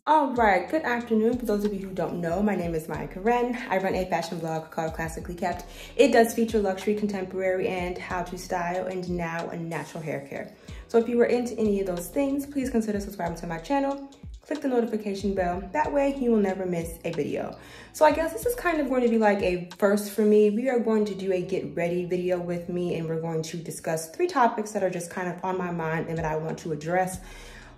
All right, good afternoon. For those of you who don't know, my name is Maya Karen. I run a fashion blog called Classically Kept. It does feature luxury, contemporary, and how to style, and now a natural hair care. So if you were into any of those things, please consider subscribing to my channel. Click the notification bell. That way you will never miss a video. So I guess this is kind of going to be like a first for me. We are going to do a get ready video with me, and we're going to discuss 3 topics that are just kind of on my mind and that I want to address.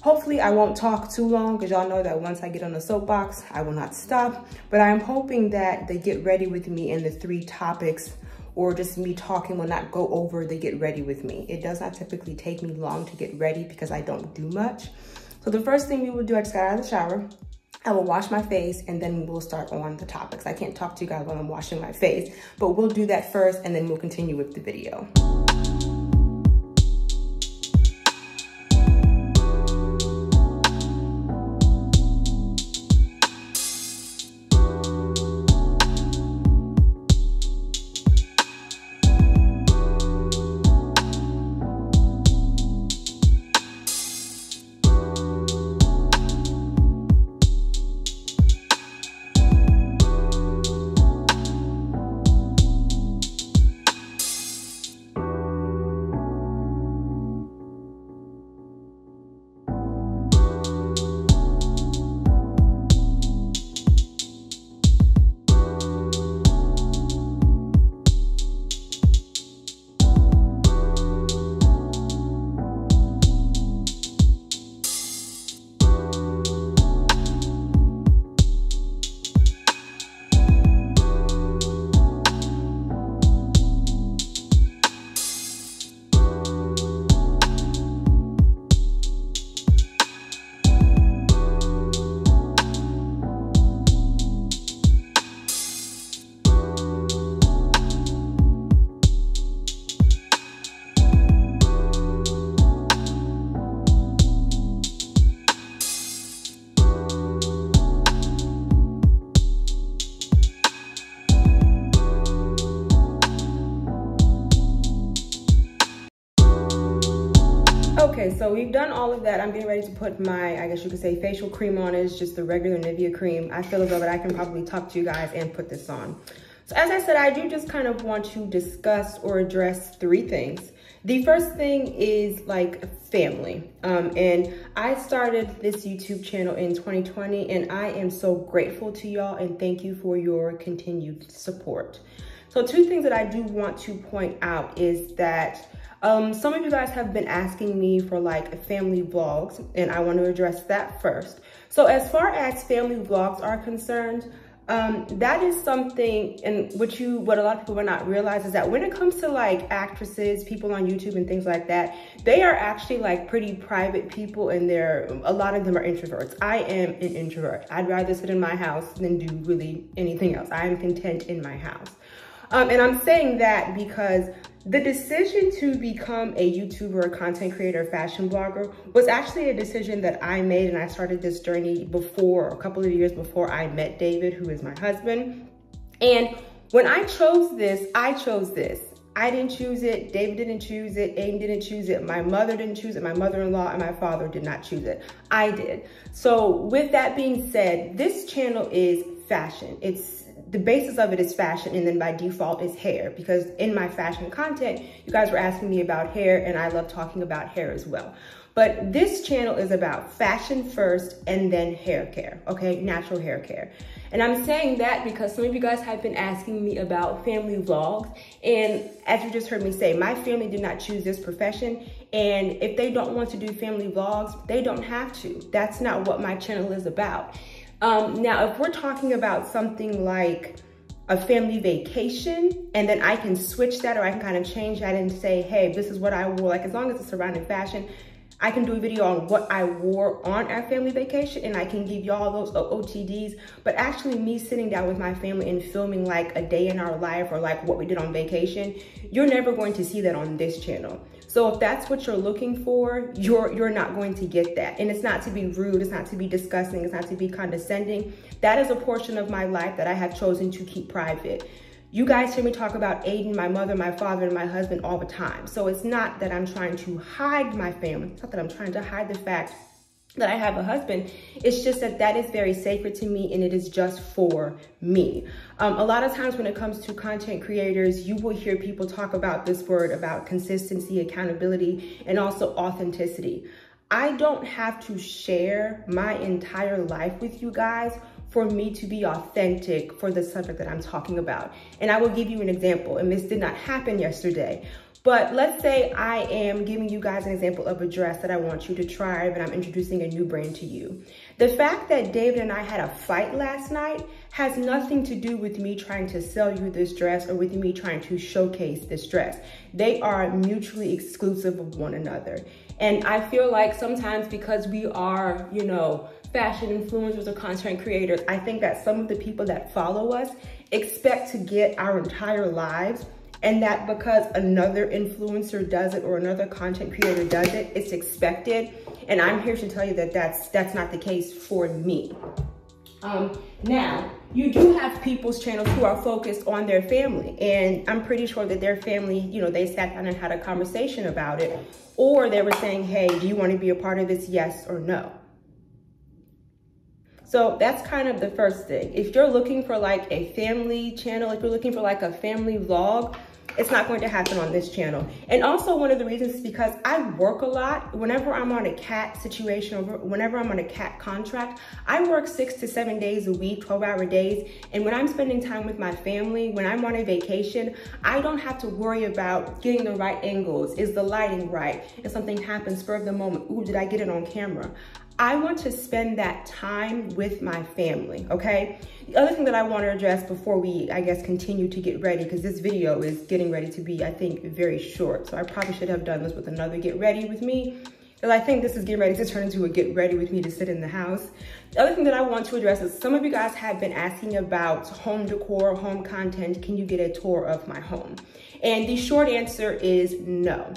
Hopefully I won't talk too long, because y'all know that once I get on the soapbox, I will not stop. But I'm hoping that the get ready with me and the 3 topics, or just me talking, will not go over the get ready with me. It does not typically take me long to get ready because I don't do much. So the first thing we will do, I just got out of the shower. I will wash my face, and then we'll start on the topics. I can't talk to you guys while I'm washing my face, but we'll do that first, and then we'll continue with the video. Okay, so we've done all of that. I'm getting ready to put my, I guess you could say, facial cream on. It's just the regular Nivea cream. I feel as though that I can probably talk to you guys and put this on. So as I said, I do just kind of want to discuss or address 3 things. The first thing is like family. And I started this YouTube channel in 2020, and I am so grateful to y'all, and thank you for your continued support. So 2 things that I do want to point out is that some of you guys have been asking me for like family vlogs, and I want to address that first. So as far as family vlogs are concerned, that is something, and what a lot of people will not realize is that when it comes to like actresses, people on YouTube and things like that, they are actually like pretty private people, and a lot of them are introverts. I am an introvert. I'd rather sit in my house than do really anything else. I am content in my house. And I'm saying that because the decision to become a YouTuber, a content creator, a fashion blogger was actually a decision that I made, and I started this journey a couple of years before I met David, who is my husband. And when I chose this, I chose this. I didn't choose it, David didn't choose it, Aiden didn't choose it, my mother didn't choose it, my mother-in-law and my father did not choose it. I did. So with that being said, this channel is fashion. The basis of it is fashion, and then by default is hair, because in my fashion content, you guys were asking me about hair, and I love talking about hair as well. But this channel is about fashion first and then hair care, okay? Natural hair care. And I'm saying that because some of you guys have been asking me about family vlogs, and as you just heard me say, my family did not choose this profession, and if they don't want to do family vlogs, they don't have to. That's not what my channel is about. Now, if we're talking about something like a family vacation, and then I can switch that, or I can kind of change that and say, hey, this is what I wore, like as long as it's surrounding fashion, I can do a video on what I wore on our family vacation, and I can give y'all those OTDs. But actually me sitting down with my family and filming like a day in our life, or like what we did on vacation, you're never going to see that on this channel. So if that's what you're looking for, you're not going to get that. And it's not to be rude, it's not to be disgusting, it's not to be condescending. That is a portion of my life that I have chosen to keep private. You guys hear me talk about Aiden, my mother, my father, and my husband all the time. So it's not that I'm trying to hide my family. It's not that I'm trying to hide the fact that I have a husband. It's just that that is very sacred to me, and it is just for me. A lot of times when it comes to content creators, you will hear people talk about this word about consistency, accountability, and also authenticity. I don't have to share my entire life with you guys for me to be authentic for the subject that I'm talking about. And I will give you an example, and this did not happen yesterday. But let's say I am giving you guys an example of a dress that I want you to try, but I'm introducing a new brand to you. The fact that David and I had a fight last night has nothing to do with me trying to sell you this dress or with me trying to showcase this dress. They are mutually exclusive of one another. And I feel like sometimes because we are, you know, fashion influencers or content creators, I think that some of the people that follow us expect to get our entire lives, and that because another influencer does it or another content creator does it, it's expected. And I'm here to tell you that that's not the case for me. Now, you do have people's channels who are focused on their family, and I'm pretty sure that their family, you know, they sat down and had a conversation about it, or they were saying, hey, do you want to be a part of this, yes or no? So that's kind of the first thing. If you're looking for like a family channel, if you're looking for like a family vlog, it's not going to happen on this channel. And also one of the reasons is because I work a lot. Whenever I'm on a cat situation, or whenever I'm on a cat contract, I work 6 to 7 days a week, 12-hour days. And when I'm spending time with my family, when I'm on a vacation, I don't have to worry about getting the right angles. Is the lighting right? If something happens, spur of the moment, ooh, did I get it on camera? I want to spend that time with my family, okay? The other thing that I want to address before we, I guess, continue to get ready, because this video is getting ready to be, I think, very short. So I probably should have done this with another get ready with me, because I think this is getting ready to turn into a get ready with me to sit in the house. The other thing that I want to address is some of you guys have been asking about home decor, home content. Can you get a tour of my home? And the short answer is no.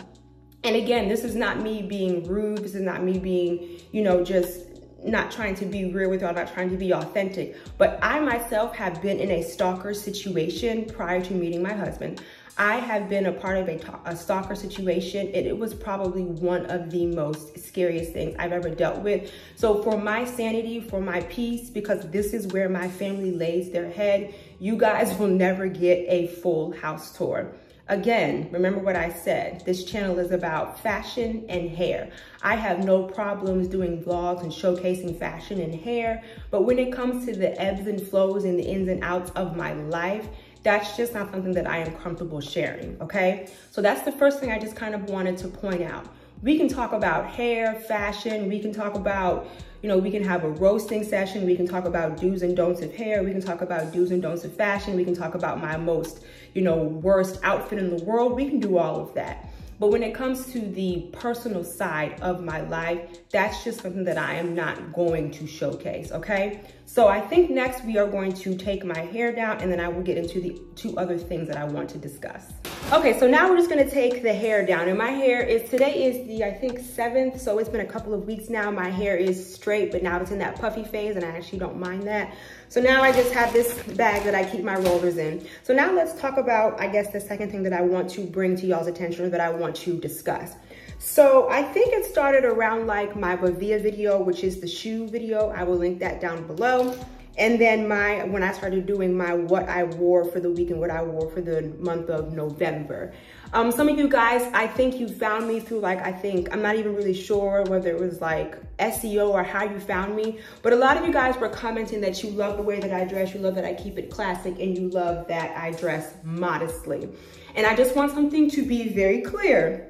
And again, this is not me being rude. This is not me being, you know, just not trying to be real with y'all, not trying to be authentic. But I myself have been in a stalker situation prior to meeting my husband. I have been a part of a stalker situation, and it was probably one of the most scariest things I've ever dealt with. So for my sanity, for my peace, because this is where my family lays their head, you guys will never get a full house tour. Again, remember what I said, this channel is about fashion and hair. I have no problems doing vlogs and showcasing fashion and hair, but when it comes to the ebbs and flows and the ins and outs of my life, that's just not something that I am comfortable sharing, okay? So that's the first thing I just kind of wanted to point out. We can talk about hair, fashion, we can talk about, you know, we can have a roasting session, we can talk about do's and don'ts of hair, we can talk about do's and don'ts of fashion, we can talk about my most, you know, worst outfit in the world, we can do all of that. But when it comes to the personal side of my life, that's just something that I am not going to showcase, okay? So I think next we are going to take my hair down, and then I will get into the 2 other things that I want to discuss. Okay, so now we're just gonna take the hair down, and my hair is, today is the, I think, 7th, so it's been a couple of weeks now. My hair is straight, but now it's in that puffy phase, and I actually don't mind that. So now I just have this bag that I keep my rollers in. So now let's talk about, I guess, the second thing that I want to bring to y'all's attention, or that I want to discuss. So I think it started around like my Bavia video, which is the shoe video. I will link that down below. And then when I started doing my what I wore for the week and what I wore for the month of November. Some of you guys, I think you found me through like, I'm not even really sure whether it was like SEO or how you found me, but a lot of you guys were commenting that you love the way that I dress, you love that I keep it classic, and you love that I dress modestly. And I just want something to be very clear.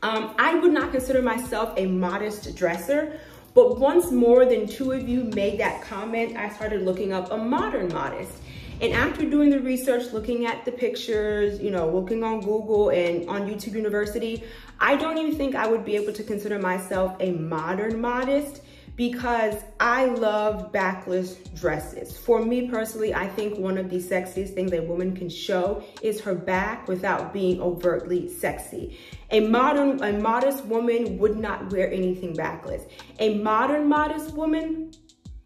I would not consider myself a modest dresser, but once more than 2 of you made that comment, I started looking up a modern modest. And after doing the research, looking at the pictures, you know, looking on Google and on YouTube University, I don't even think I would be able to consider myself a modern modest, because I love backless dresses. For me personally, I think one of the sexiest things a woman can show is her back without being overtly sexy. A modest woman would not wear anything backless. A modern modest woman,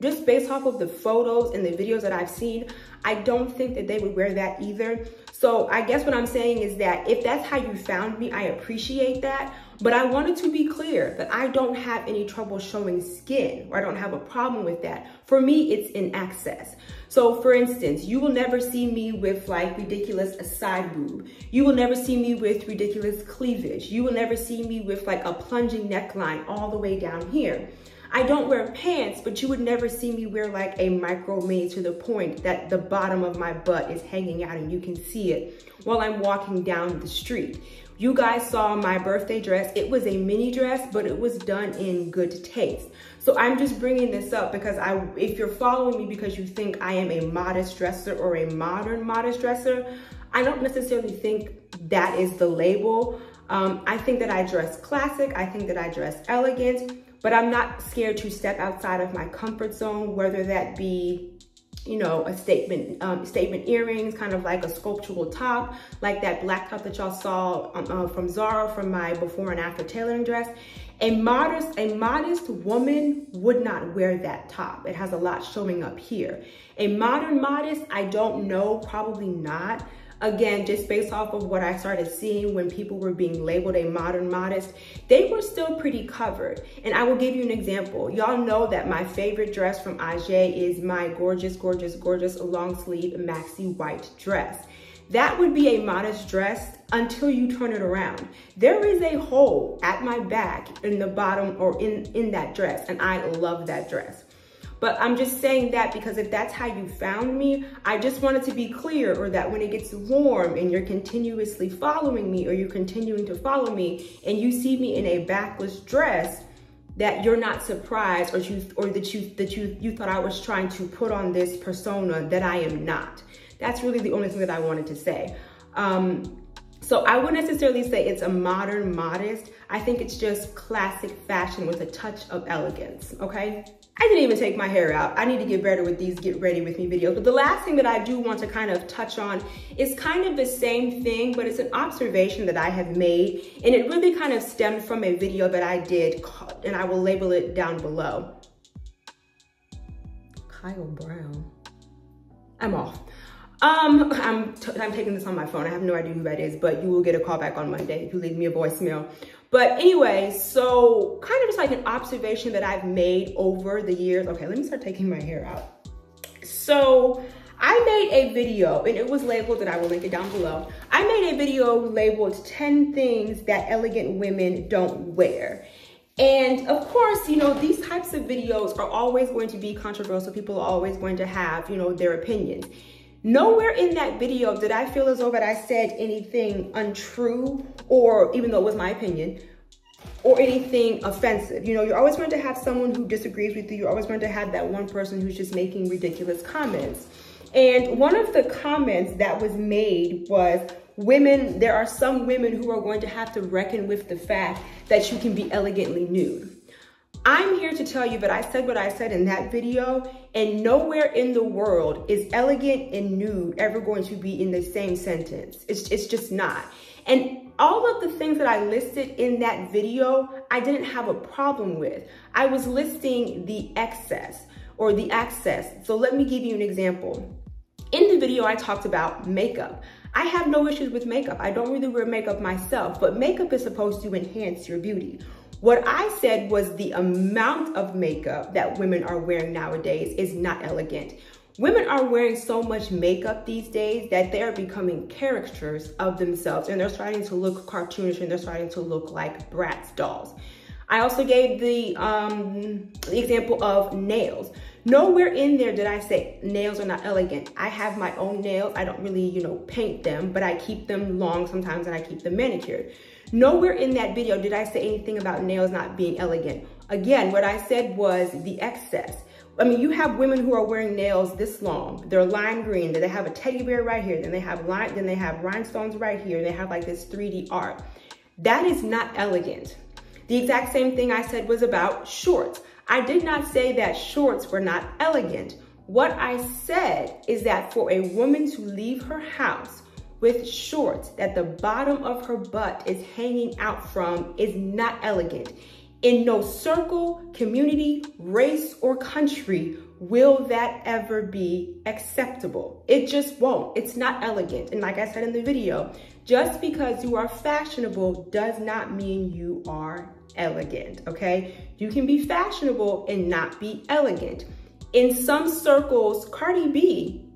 just based off of the photos and the videos that I've seen, I don't think that they would wear that either. So I guess what I'm saying is that if that's how you found me, I appreciate that. But I wanted to be clear that I don't have any trouble showing skin, or I don't have a problem with that. For me, it's in excess. So for instance, you will never see me with like ridiculous side boob. You will never see me with ridiculous cleavage. You will never see me with like a plunging neckline all the way down here. I don't wear pants, but you would never see me wear like a micro mini to the point that the bottom of my butt is hanging out and you can see it while I'm walking down the street. You guys saw my birthday dress. It was a mini dress, but it was done in good taste. So I'm just bringing this up because if you're following me because you think I am a modest dresser or a modern modest dresser, I don't necessarily think that is the label. I think that I dress classic. I think that I dress elegant. But I'm not scared to step outside of my comfort zone, whether that be, you know, a statement earrings, kind of like a sculptural top, like that black top that y'all saw from Zara from my before and after tailoring dress. A modest woman would not wear that top. It has a lot showing up here. A modern modest, I don't know, probably not. Again, just based off of what I started seeing when people were being labeled a modern modest, they were still pretty covered. And I will give you an example. Y'all know that my favorite dress from Ajay is my gorgeous, gorgeous, gorgeous long sleeve maxi white dress. That would be a modest dress until you turn it around. There is a hole at my back in the bottom or in that dress, and I love that dress. But I'm just saying that because if that's how you found me, I just wanted to be clear, or that when it gets warm and you're continuously following me, or you're continuing to follow me and you see me in a backless dress, that you're not surprised, or that you thought I was trying to put on this persona that I am not. That's really the only thing that I wanted to say. So I wouldn't necessarily say it's a modern modest. I think it's just classic fashion with a touch of elegance, okay? I didn't even take my hair out. I need to get better with these get ready with me videos. But the last thing that I do want to kind of touch on is kind of the same thing, but it's an observation that I have made. And it really kind of stemmed from a video that I did, and I will label it down below. Kyle Brown. I'm off. I'm taking this on my phone. I have no idea who that is, but you will get a call back on Monday if you leave me a voicemail. But anyway, so kind of just like an observation that I've made over the years. Okay, let me start taking my hair out. So I made a video, and it was labeled, and I will link it down below. I made a video labeled 10 things that elegant women don't wear. And of course, you know, these types of videos are always going to be controversial. People are always going to have, you know, their opinions. Nowhere in that video did I feel as though that I said anything untrue, or even though it was my opinion, or anything offensive. You know, you're always going to have someone who disagrees with you. You're always going to have that one person who's just making ridiculous comments. And one of the comments that was made was, women, there are some women who are going to have to reckon with the fact that you can be elegantly nude. I'm here to tell you that I said what I said in that video, and nowhere in the world is elegant and nude ever going to be in the same sentence. It's just not. And all of the things that I listed in that video, I didn't have a problem with. I was listing the excess or the access. So let me give you an example. In the video, I talked about makeup. I have no issues with makeup. I don't really wear makeup myself, but makeup is supposed to enhance your beauty. What I said was the amount of makeup that women are wearing nowadays is not elegant. Women are wearing so much makeup these days that they are becoming caricatures of themselves, and they're starting to look cartoonish, and they're starting to look like Bratz dolls. I also gave the example of nails. Nowhere in there did I say nails are not elegant. I have my own nails. I don't really, you know, paint them, but I keep them long sometimes, and I keep them manicured. Nowhere in that video did I say anything about nails not being elegant. Again, what I said was the excess. I mean, you have women who are wearing nails this long. They're lime green, then they have a teddy bear right here, then they have rhinestones right here, and they have like this 3D art. That is not elegant. The exact same thing I said was about shorts. I did not say that shorts were not elegant. What I said is that for a woman to leave her house with shorts that the bottom of her butt is hanging out from is not elegant. In no circle, community, race, or country will that ever be acceptable. It just won't. It's not elegant. And like I said in the video, Just because you are fashionable does not mean you are elegant, okay? You can be fashionable and not be elegant. In some circles, Cardi B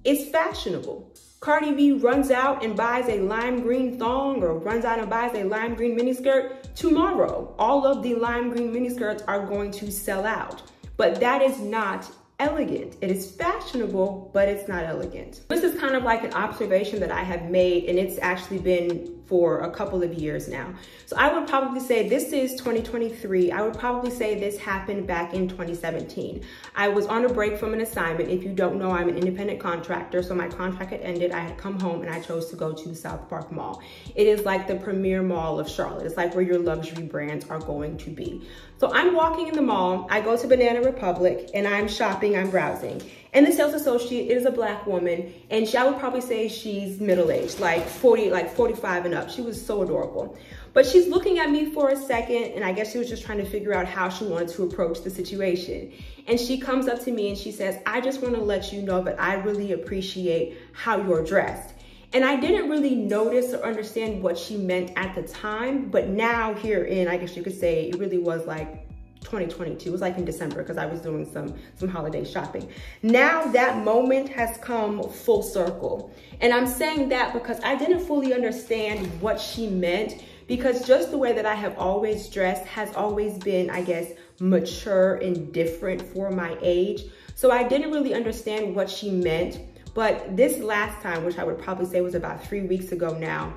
is fashionable. Cardi B runs out and buys a lime green thong or runs out and buys a lime green miniskirt. Tomorrow, all of the lime green miniskirts are going to sell out. But that is not elegant. It is fashionable, but it's not elegant. This is kind of like an observation that I have made, and it's actually been for a couple of years now. So I would probably say this is 2023. I would probably say this happened back in 2017. I was on a break from an assignment. If you don't know, I'm an independent contractor. So my contract had ended. I had come home and I chose to go to South Park Mall. It is like the premier mall of Charlotte. It's like where your luxury brands are going to be. So I'm walking in the mall. I go to Banana Republic and I'm shopping, I'm browsing. And the sales associate is a Black woman, and I would probably say she's middle-aged, like 45 and up. She was so adorable. But she's looking at me for a second, and I guess she was just trying to figure out how she wanted to approach the situation. And she comes up to me and she says, I just want to let you know that I really appreciate how you're dressed. And I didn't really notice or understand what she meant at the time, but now here in, I guess you could say, it really was like 2022. It was like in December because I was doing some holiday shopping. Now that moment has come full circle. And I'm saying that because I didn't fully understand what she meant, because just the way that I have always dressed has always been, I guess, mature and different for my age. So I didn't really understand what she meant. But this last time, which I would probably say was about 3 weeks ago now,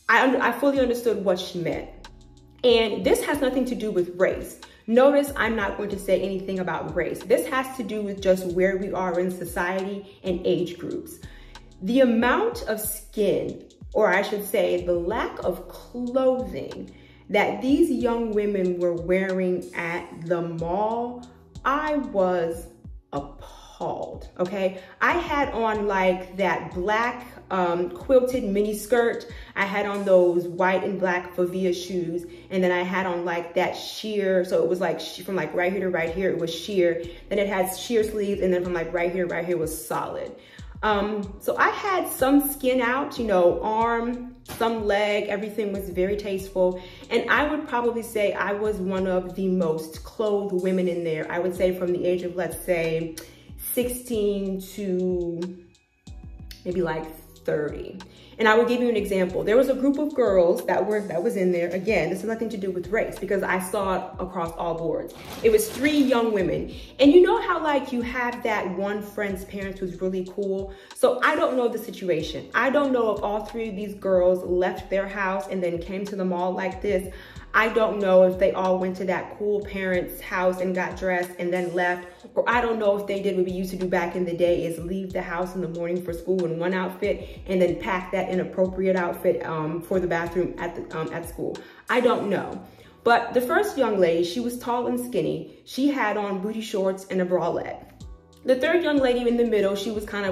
I fully understood what she meant. And this has nothing to do with race. Notice I'm not going to say anything about race. This has to do with just where we are in society and age groups. The amount of skin, or I should say the lack of clothing that these young women were wearing at the mall, I was appalled, okay? I had on like that black quilted mini skirt. I had on those white and black Favia shoes, and then I had on like that sheer, so it was like from like right here to right here, it was sheer. Then it had sheer sleeves, and then from like right here was solid. So I had some skin out, you know, arm, some leg, everything was very tasteful. And I would probably say I was one of the most clothed women in there. I would say from the age of, let's say, 16 to maybe like 30. And I will give you an example. There was a group of girls that was in there. Again, this has nothing to do with race because I saw it across all boards. It was 3 young women. And you know how like you have that one friend's parents who's really cool? So I don't know the situation. I don't know if all 3 of these girls left their house and then came to the mall like this. I don't know if they all went to that cool parent's house and got dressed and then left, or I don't know if they did what we used to do back in the day, is leave the house in the morning for school in one outfit and then pack that inappropriate outfit for the bathroom at school. I don't know. But the first young lady, she was tall and skinny. She had on booty shorts and a bralette. The third young lady in the middle, she was a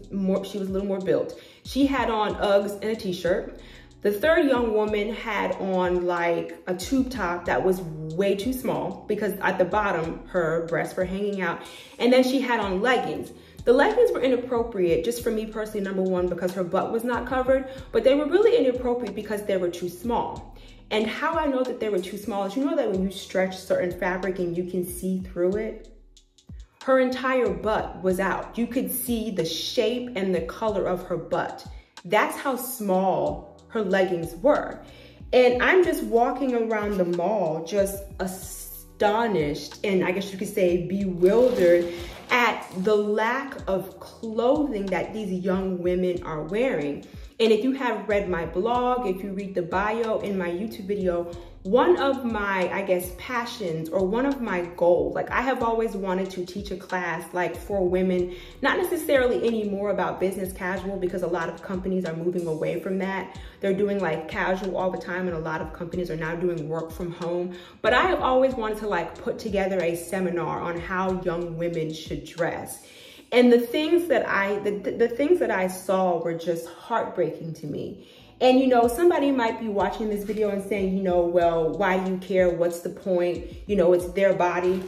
little more built. She had on Uggs and a t-shirt. The third young woman had on like a tube top that was way too small because at the bottom, her breasts were hanging out. And then she had on leggings. The leggings were inappropriate, just for me personally, number one, because her butt was not covered, but they were really inappropriate because they were too small. And how I know that they were too small is, you know that when you stretch certain fabric and you can see through it? Her entire butt was out. You could see the shape and the color of her butt. That's how small her leggings were. And I'm just walking around the mall just astonished and I guess you could say bewildered at the lack of clothing that these young women are wearing. And if you have read my blog, if you read the bio in my YouTube video, one of my, I guess, passions or one of my goals, like I have always wanted to teach a class like for women, not necessarily anymore about business casual because a lot of companies are moving away from that. They're doing like casual all the time and a lot of companies are now doing work from home. But I have always wanted to like put together a seminar on how young women should dress. And the things that I saw were just heartbreaking to me. And, you know, somebody might be watching this video and saying, you know, well, why do you care? What's the point? You know, it's their body.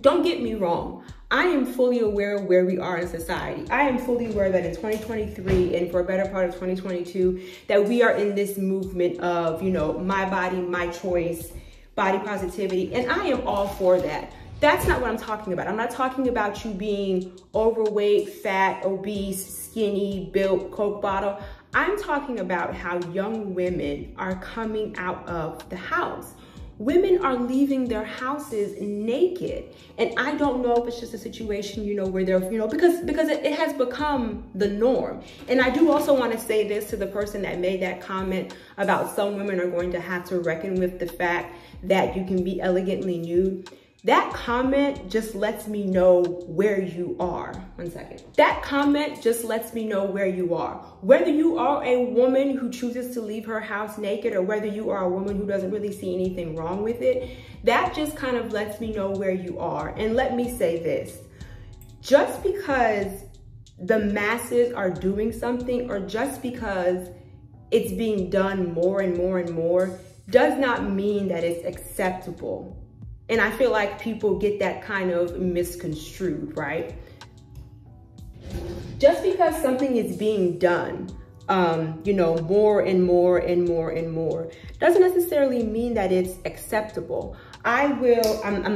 Don't get me wrong. I am fully aware of where we are in society. I am fully aware that in 2023 and for a better part of 2022, that we are in this movement of, you know, my body, my choice, body positivity. And I am all for that. That's not what I'm talking about. I'm not talking about you being overweight, fat, obese, skinny, built, Coke bottle. I'm talking about how young women are coming out of the house. Women are leaving their houses naked. And I don't know if it's just a situation, you know, where they're, you know, because it has become the norm. And I do also want to say this to the person that made that comment about some women are going to have to reckon with the fact that you can be elegantly nude. That comment just lets me know where you are. One second. That comment just lets me know where you are. Whether you are a woman who chooses to leave her house naked or whether you are a woman who doesn't really see anything wrong with it, that just kind of lets me know where you are. And let me say this, just because the masses are doing something or just because it's being done more and more and more does not mean that it's acceptable. And I feel like people get that kind of misconstrued, right? Just because something is being done, you know, more and more and more and more, doesn't necessarily mean that it's acceptable. I'm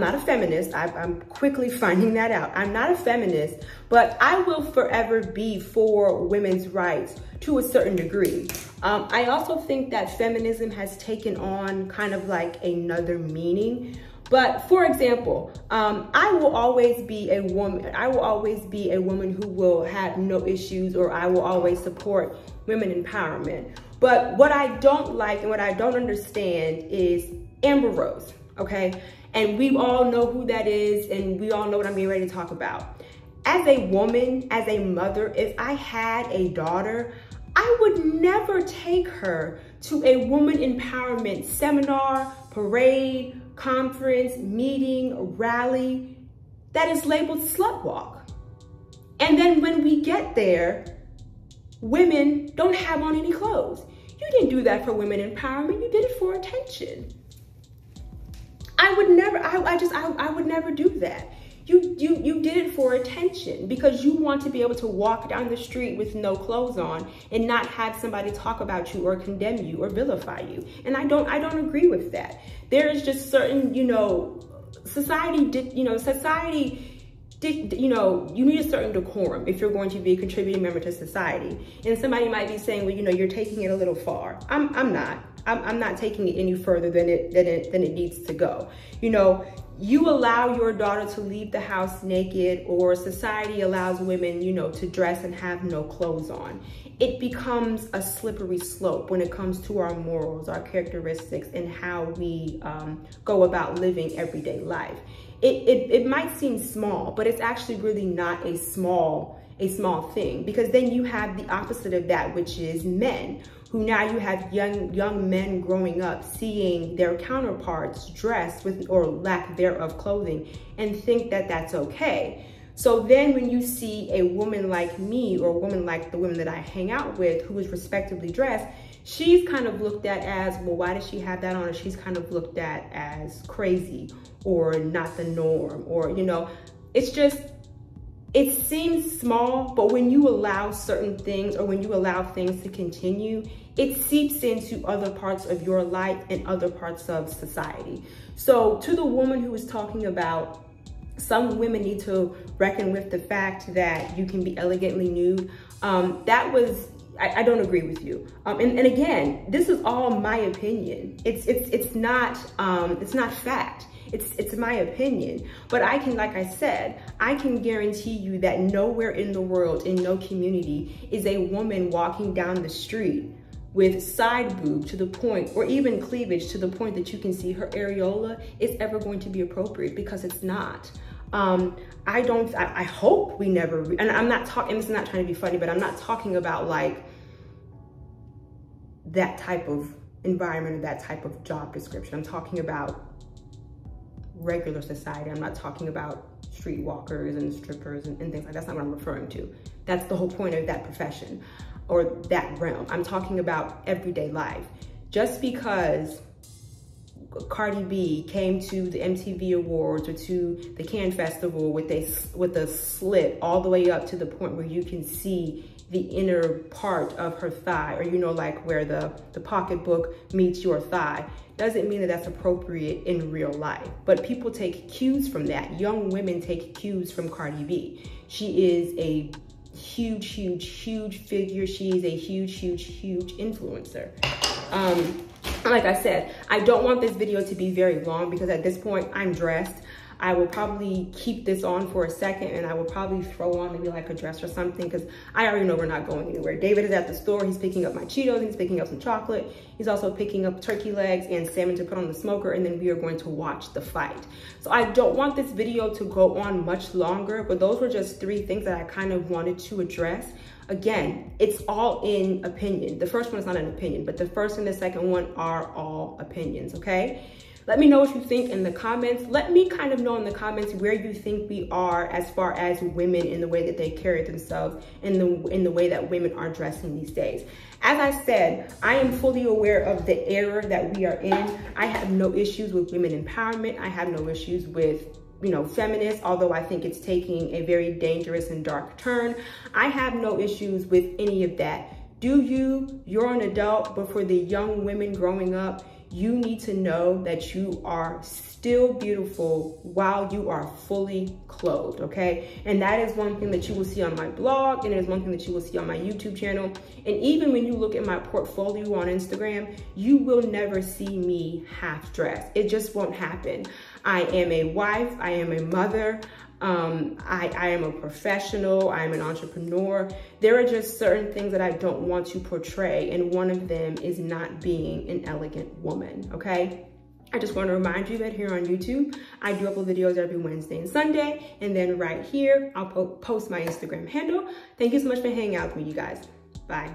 not a feminist. I'm quickly finding that out. I'm not a feminist, but I will forever be for women's rights to a certain degree. I also think that feminism has taken on kind of like another meaning. But for example, I will always be a woman. I will always be a woman who will have no issues, or I will always support women empowerment. But what I don't like and what I don't understand is Amber Rose, okay? And we all know who that is, and we all know what I'm getting ready to talk about. As a woman, as a mother, if I had a daughter, I would never take her to a woman empowerment seminar, parade, conference, meeting, rally that is labeled slut walk. And then when we get there, women don't have on any clothes. You didn't do that for women empowerment, you did it for attention. I would never do that. You did it for attention because you want to be able to walk down the street with no clothes on and not have somebody talk about you or condemn you or vilify you. And I don't agree with that. There is just certain, you know, you need a certain decorum if you're going to be a contributing member to society. And somebody might be saying, well, you know, you're taking it a little far. I'm not taking it any further than it needs to go. You know, you allow your daughter to leave the house naked, or society allows women, you know, to dress and have no clothes on. It becomes a slippery slope when it comes to our morals, our characteristics, and how we go about living everyday life. It might seem small, but it's actually really not a small thing, because then you have the opposite of that, which is men, who now you have young men growing up seeing their counterparts dressed with, or lack thereof, clothing, and think that that's okay. So then when you see a woman like me, or a woman like the women that I hang out with who is respectably dressed, she's kind of looked at as, well, why does she have that on? Or she's kind of looked at as crazy or not the norm, or, you know, it's just, it seems small, but when you allow certain things, or when you allow things to continue, it seeps into other parts of your life and other parts of society. So to the woman who was talking about some women need to reckon with the fact that you can be elegantly nude, I don't agree with you. And again, this is all my opinion. It's not fact. It's my opinion, but I can, like I said, I can guarantee you that nowhere in the world, in no community, is a woman walking down the street with side boob to the point, or even cleavage to the point that you can see her areola, is ever going to be appropriate, because it's not. I hope we never, and I'm not talking, this is not trying to be funny, but I'm not talking about like that type of environment or that type of job description. I'm talking about regular society. I'm not talking about streetwalkers and strippers and things like that. That's not what I'm referring to. That's the whole point of that profession or that realm. I'm talking about everyday life. Just because Cardi B came to the MTV Awards or to the Cannes Festival with a slit all the way up to the point where you can see the inner part of her thigh, or you know, like where the pocketbook meets your thigh, doesn't mean that that's appropriate in real life. But people take cues from that. Young women take cues from Cardi B. She is a huge, huge, huge figure. She is a huge, huge, huge influencer. Like I said, I don't want this video to be very long because at this point I'm dressed. I will probably keep this on for a second and I will probably throw on maybe like a dress or something because I already know we're not going anywhere. David is at the store. He's picking up my Cheetos. He's picking up some chocolate. He's also picking up turkey legs and salmon to put on the smoker, and then we are going to watch the fight. So I don't want this video to go on much longer, but those were just 3 things that I kind of wanted to address. Again, it's all in opinion. The first one is not an opinion, but the first and the second one are all opinions, okay? Let me know what you think in the comments. Let me kind of know in the comments where you think we are as far as women in the way that they carry themselves, in the way that women are dressing these days. As I said, I am fully aware of the era that we are in. I have no issues with women empowerment. I have no issues with, you know, feminists, although I think it's taking a very dangerous and dark turn. I have no issues with any of that. Do you? You're an adult, but for the young women growing up, you need to know that you are still beautiful while you are fully clothed, okay? And that is one thing that you will see on my blog, and it is one thing that you will see on my YouTube channel. And even when you look at my portfolio on Instagram, you will never see me half dressed. It just won't happen. I am a wife, I am a mother, I am a professional, I am an entrepreneur. There are just certain things that I don't want to portray, and one of them is not being an elegant woman, okay? I just want to remind you that here on YouTube, I do upload videos every Wednesday and Sunday, and then right here, I'll post my Instagram handle. Thank you so much for hanging out with me, you guys. Bye.